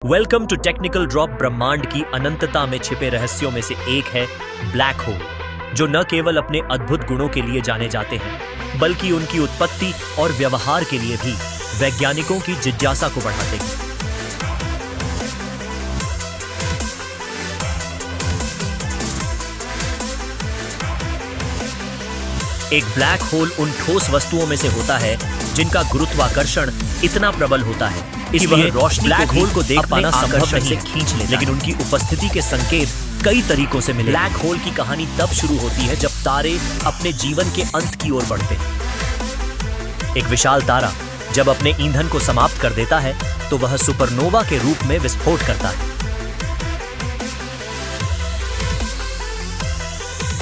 Welcome to technical drop. ब्रह्मांड की अनंतता में छिपे रहस्यों में से एक है ब्लैक होल, जो न केवल अपने अद्भुत गुणों के लिए जाने जाते हैं बल्कि उनकी उत्पत्ति और व्यवहार के लिए भी वैज्ञानिकों की जिज्ञासा को बढ़ाते हैं। एक ब्लैक होल उन ठोस वस्तुओं में से होता है जिनका गुरुत्वाकर्षण इतना प्रबल होता है इसलिए रोशनी ब्लैक होल को देख पाना संभव नहीं, खींच लेता, लेकिन उनकी उपस्थिति के संकेत कई तरीकों से मिले। ब्लैक होल की कहानी तब शुरू होती है जब तारे अपने जीवन के अंत की ओर बढ़ते हैं। एक विशाल तारा जब अपने ईंधन को समाप्त कर देता है तो वह सुपरनोवा के रूप में विस्फोट करता है।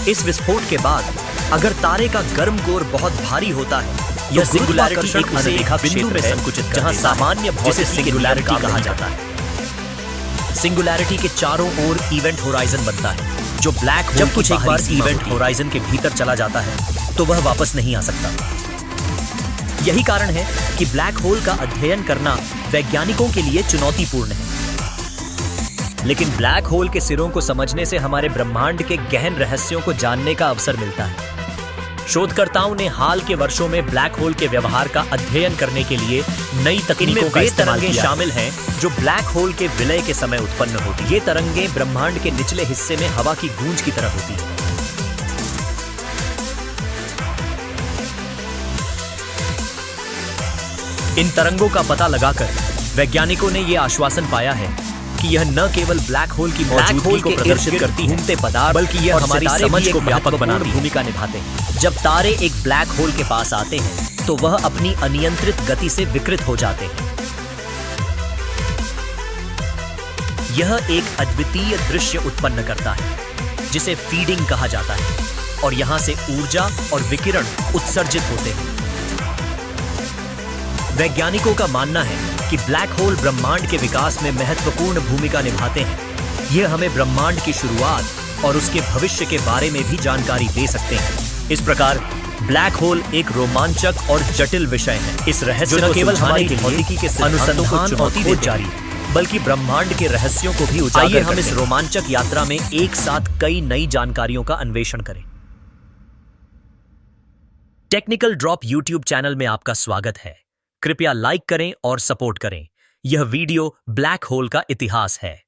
इस विस्फोट के बाद अगर तारे का गर्म कोर बहुत भारी होता है, यह सिंगुलैरिटी एक अनदेखा क्षेत्र है संकुचित जहां सामान्य जिसे सिंगुलैरिटी कहा जाता है। सिंगुलैरिटी के चारों ओर इवेंट होराइजन बनता है, जो ब्लैक होल जब कुछ एक बार इवेंट होराइजन के भीतर चला जाता है तो वह वापस नहीं आ सकता। यही कारण है कि ब्लैक होल का अध्ययन करना वैज्ञानिकों के लिए चुनौतीपूर्ण है। लेकिन ब्लैक होल के सिरों को समझने से हमारे ब्रह्मांड के गहन रहस्यों को जानने का अवसर मिलता है। शोधकर्ताओं ने हाल के वर्षों में ब्लैक होल के व्यवहार का अध्ययन करने के लिए नई तकनीकों का इस्तेमाल किया। शामिल हैं जो ब्लैक होल के विलय के समय उत्पन्न होती। ये तरंगें ब्रह्मांड के निचले हिस्से में हवा की गूंज की तरह होती हैं। इन तरंगों का पता लगाकर वैज्ञानिकों ने यह आश्वासन पाया है कि यह न केवल ब्लैक होल की मौजूदगी को प्रदर्शित करती घूमते पदार्थ, बल्कि यह हमारी समझ को व्यापक बनाने की भूमिका निभाते हैं। जब तारे एक ब्लैक होल के पास आते हैं तो वह अपनी अनियंत्रित गति से विकृत हो जाते हैं। यह एक अद्वितीय दृश्य उत्पन्न करता है जिसे फीडिंग कहा जाता है, और यहां से ऊर्जा और विकिरण उत्सर्जित होते हैं। वैज्ञानिकों का मानना है कि ब्लैक होल ब्रह्मांड के विकास में महत्वपूर्ण भूमिका निभाते हैं। यह हमें ब्रह्मांड की शुरुआत और उसके भविष्य के बारे में भी जानकारी दे सकते हैं। इस प्रकार ब्लैक होल एक रोमांचक और जटिल विषय है। इस रहस्य न केवल हमारी भौतिकी के अनुसंधान को चुनौती दे जारी है, बल्कि ब्रह्मांड के रहस्यों को भी उजागर करते हैं। हम इस रोमांचक यात्रा में एक साथ कई नई जानकारियों का अन्वेषण करें। टेक्निकल ड्रॉप यूट्यूब चैनल में आपका स्वागत है। कृपया लाइक करें और सपोर्ट करें। यह वीडियो ब्लैक होल का इतिहास है।